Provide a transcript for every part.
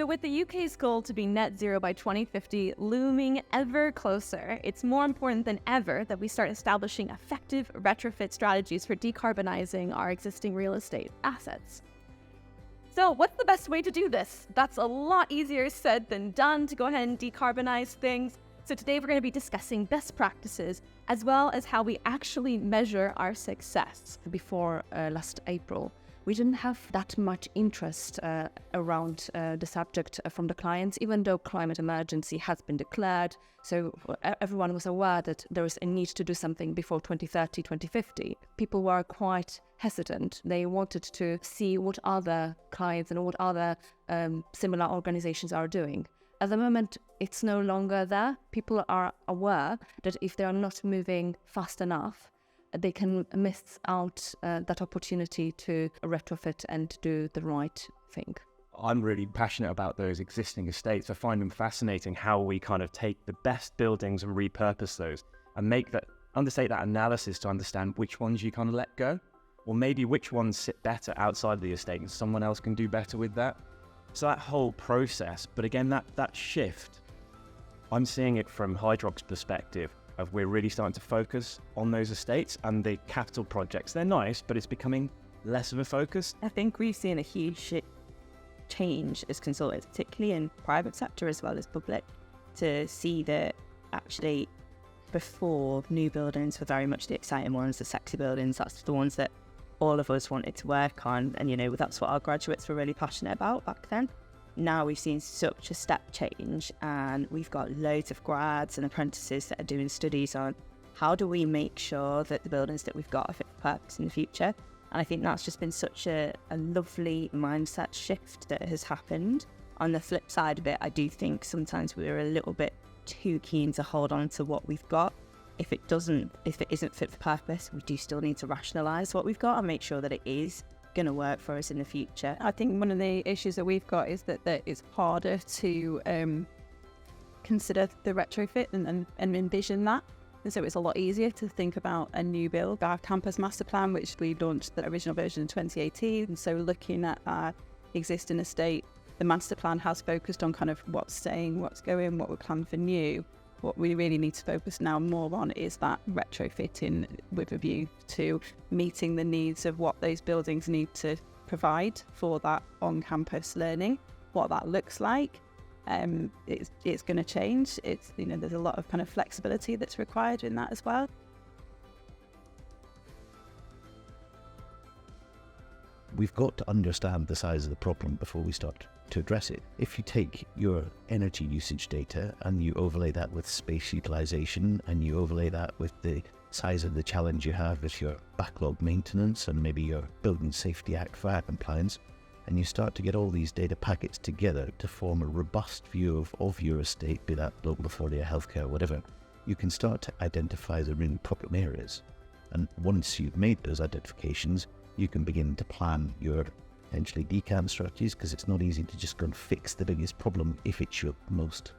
So with the UK's goal to be net zero by 2050 looming ever closer, it's more important than ever that we start establishing effective retrofit strategies for decarbonising our existing real estate assets. So what's the best way to do this? That's a lot easier said than done, to go ahead and decarbonise things. So today we're going to be discussing best practices as well as how we actually measure our success. Before last April, we didn't have that much interest around the subject from the clients, even though climate emergency has been declared. So everyone was aware that there is a need to do something before 2030, 2050. People were quite hesitant. They wanted to see what other clients and what other similar organizations are doing. At the moment, it's no longer there. People are aware that if they are not moving fast enough, they can miss out that opportunity to retrofit and do the right thing. I'm really passionate about those existing estates. I find them fascinating how we kind of take the best buildings and repurpose those and undertake that analysis to understand which ones you kind of let go, or maybe which ones sit better outside of the estate and someone else can do better with that. So that whole process, but again, that shift, I'm seeing it from Hydrock's perspective of we're really starting to focus on those estates and the capital projects. They're nice, but it's becoming less of a focus. I think we've seen a huge change as consultants, particularly in private sector as well as public, to see that actually before, new buildings were very much the exciting ones, the sexy buildings. That's the ones that all of us wanted to work on, and that's what our graduates were really passionate about back then. Now we've seen such a step change, and we've got loads of grads and apprentices that are doing studies on how do we make sure that the buildings that we've got are fit for purpose in the future. And I think that's just been such a lovely mindset shift that has happened. On the flip side of it, I do think sometimes we're a little bit too keen to hold on to what we've got. If it isn't fit for purpose, we do still need to rationalise what we've got and make sure that it is going to work for us in the future. I think one of the issues that we've got is that it's harder to consider the retrofit and envision that. And so it's a lot easier to think about a new build. Our campus master plan, which we launched the original version in 2018, and so looking at our existing estate, the master plan has focused on kind of what's staying, what's going, what we plan for new. What we really need to focus now more on is that retrofitting with a view to meeting the needs of what those buildings need to provide for that on-campus learning, what that looks like. It's going to change. There's a lot of kind of flexibility that's required in that as well. We've got to understand the size of the problem before we start to address it. If you take your energy usage data and you overlay that with space utilization and you overlay that with the size of the challenge you have with your backlog maintenance and maybe your Building Safety Act fire compliance, and you start to get all these data packets together to form a robust view of your estate, be that local authority or healthcare or whatever, you can start to identify the really problem areas. And once you've made those identifications, you can begin to plan your potentially decant strategies, because it's not easy to just go and fix the biggest problem if it's your most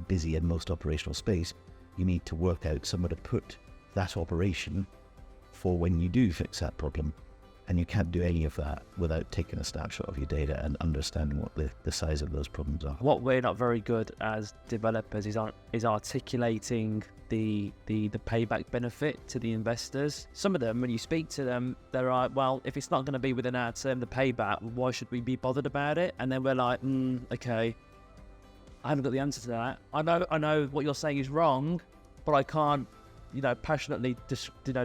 busy and most operational space. You need to work out somewhere to put that operation for when you do fix that problem. And you can't do any of that without taking a snapshot of your data and understanding what the size of those problems are. What we're not very good as developers is articulating the payback benefit to the investors. Some of them, when you speak to them, they're like, well, if it's not going to be within our term, the payback, why should we be bothered about it? And then we're like, okay, I haven't got the answer to that. I know what you're saying is wrong, but I can't passionately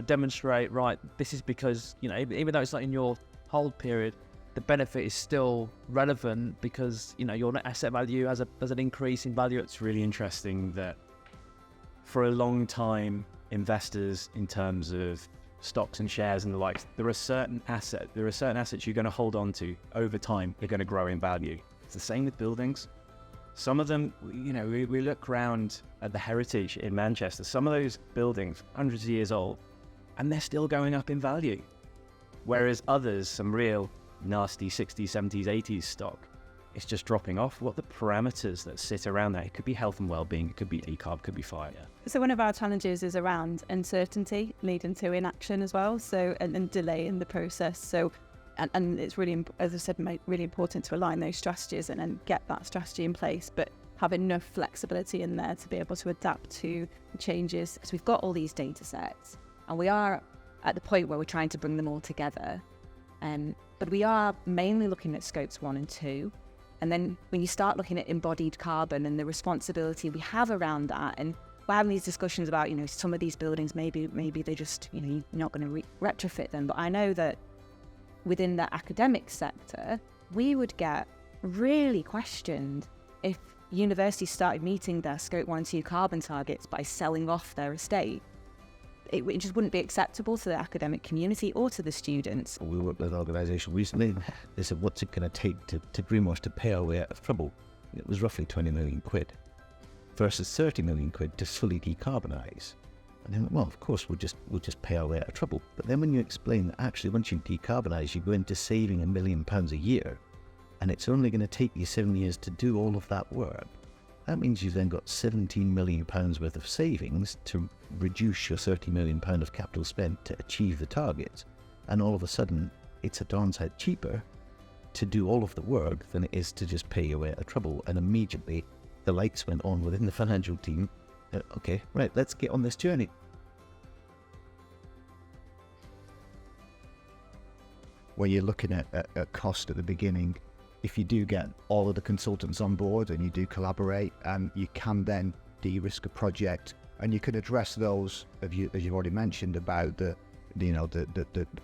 demonstrate, right, this is because, even though it's not in your hold period, the benefit is still relevant because, your net asset value has an increase in value. It's really interesting that for a long time, investors in terms of stocks and shares and the likes, there are certain assets you're going to hold on to over time. They're going to grow in value. It's the same with buildings. Some of them, we look around at the heritage in Manchester, some of those buildings, hundreds of years old, and they're still going up in value. Whereas others, some real nasty 60s, 70s, 80s stock, it's just dropping off. What are the parameters that sit around that? It could be health and well-being, it could be decarb, it could be fire. So one of our challenges is around uncertainty leading to inaction as well, and delay in the process. So and it's really, as I said, really important to align those strategies and then get that strategy in place, but have enough flexibility in there to be able to adapt to changes. So we've got all these data sets, and we are at the point where we're trying to bring them all together. But we are mainly looking at scopes 1 and 2. And then when you start looking at embodied carbon and the responsibility we have around that, and we're having these discussions about, some of these buildings, maybe they just, you're not going to retrofit them. But I know that within the academic sector, we would get really questioned if universities started meeting their scope 1 and 2 carbon targets by selling off their estate. It just wouldn't be acceptable to the academic community or to the students. We worked with an organisation recently. They said, what's it going to take to greenwash, to pay our way out of trouble? It was roughly 20 million quid versus 30 million quid to fully decarbonise. And then, well, of course, we'll just pay our way out of trouble. But then when you explain that actually once you decarbonise, you go into saving £1 million a year, and it's only going to take you 7 years to do all of that work, that means you've then got £17 million worth of savings to reduce your £30 million of capital spent to achieve the targets. And all of a sudden, it's a darn sight cheaper to do all of the work than it is to just pay your way out of trouble. And immediately, the lights went on within the financial team. Okay, right, let's get on this journey. When you're looking at cost at the beginning, if you do get all of the consultants on board and you do collaborate, you can then de-risk a project, and you can address those, as you've already mentioned, about the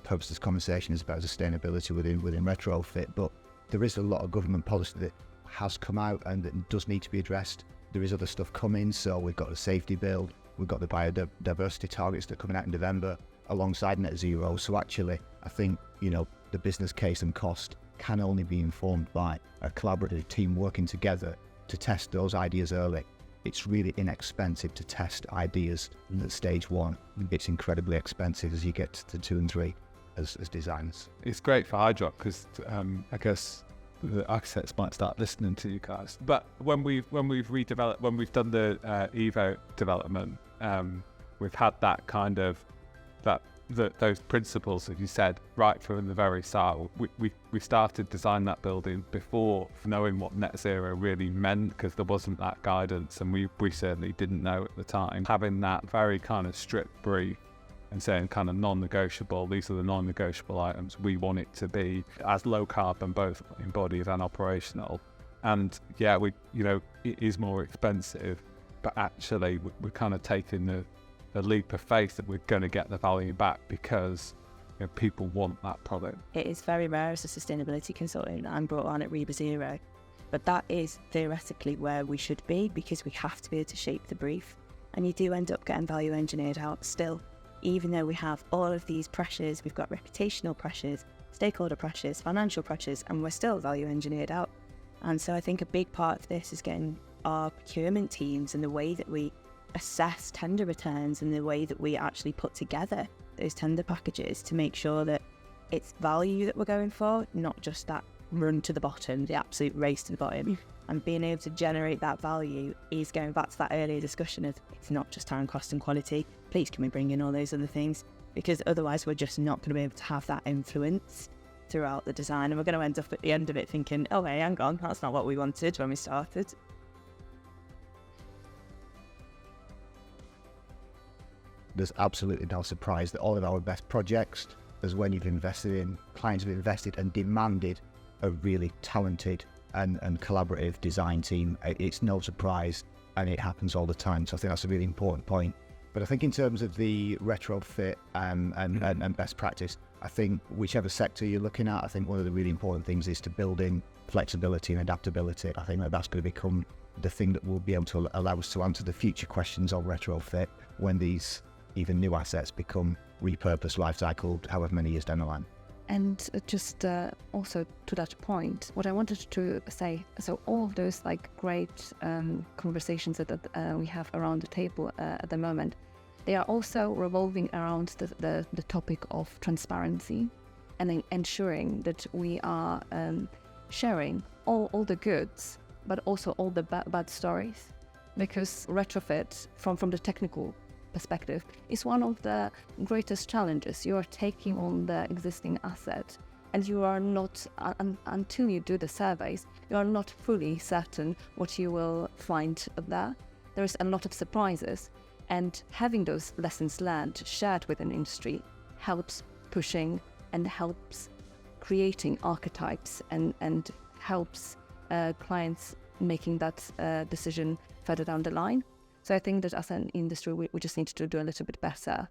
purpose of this conversation is about sustainability within retrofit, but there is a lot of government policy that has come out and that does need to be addressed. There is other stuff coming, so we've got the safety bill, we've got the biodiversity targets that are coming out in November alongside net zero. So actually, I think, the business case and cost can only be informed by a collaborative team working together to test those ideas early. It's really inexpensive to test ideas at stage 1. It's incredibly expensive as you get to 2 and 3 as designers. It's great for Hydrock because I guess the architects might start listening to you guys. But when we've done the Evo development, we've had that kind of those principles that you said right from the very start. We started designing that building before knowing what net zero really meant, because there wasn't that guidance, and we certainly didn't know at the time. Having that very kind of strict brief and saying kind of non-negotiable, these are the non-negotiable items, we want it to be as low carbon, both embodied and operational. And yeah, it is more expensive, but actually we're kind of taking the leap of faith that we're going to get the value back because people want that product. It is very rare as a sustainability consultant. I'm brought on at Reba Zero, but that is theoretically where we should be, because we have to be able to shape the brief, and you do end up getting value engineered out still. Even though we have all of these pressures, we've got reputational pressures, stakeholder pressures, financial pressures, and we're still value engineered out. And so I think a big part of this is getting our procurement teams and the way that we assess tender returns and the way that we actually put together those tender packages to make sure that it's value that we're going for, not just that run to the bottom, the absolute race to the bottom. And being able to generate that value is going back to that earlier discussion of it's not just time, cost and quality. Please can we bring in all those other things? Because otherwise we're just not going to be able to have that influence throughout the design, and we're going to end up at the end of it thinking, oh hey, hang on, that's not what we wanted when we started. There's absolutely no surprise that all of our best projects, as when you've invested in, clients have invested and demanded a really talented and collaborative design team. It's no surprise, and it happens all the time. So I think that's a really important point. But I think in terms of the retrofit and best practice, I think whichever sector you're looking at, I think one of the really important things is to build in flexibility and adaptability. I think that's going to become the thing that will be able to allow us to answer the future questions on retrofit when these even new assets become repurposed, life cycled, however many years down the line. And just also to that point, what I wanted to say, so all of those great conversations that we have around the table at the moment, they are also revolving around the topic of transparency and then ensuring that we are sharing all the goods, but also all the bad stories, because retrofit from the technical perspective is one of the greatest challenges. You are taking on the existing asset and you are not, until you do the surveys, you are not fully certain what you will find there. There's a lot of surprises, and having those lessons learned shared with an industry helps pushing and helps creating archetypes and helps clients making that decision further down the line. So I think that as an industry, we just need to do a little bit better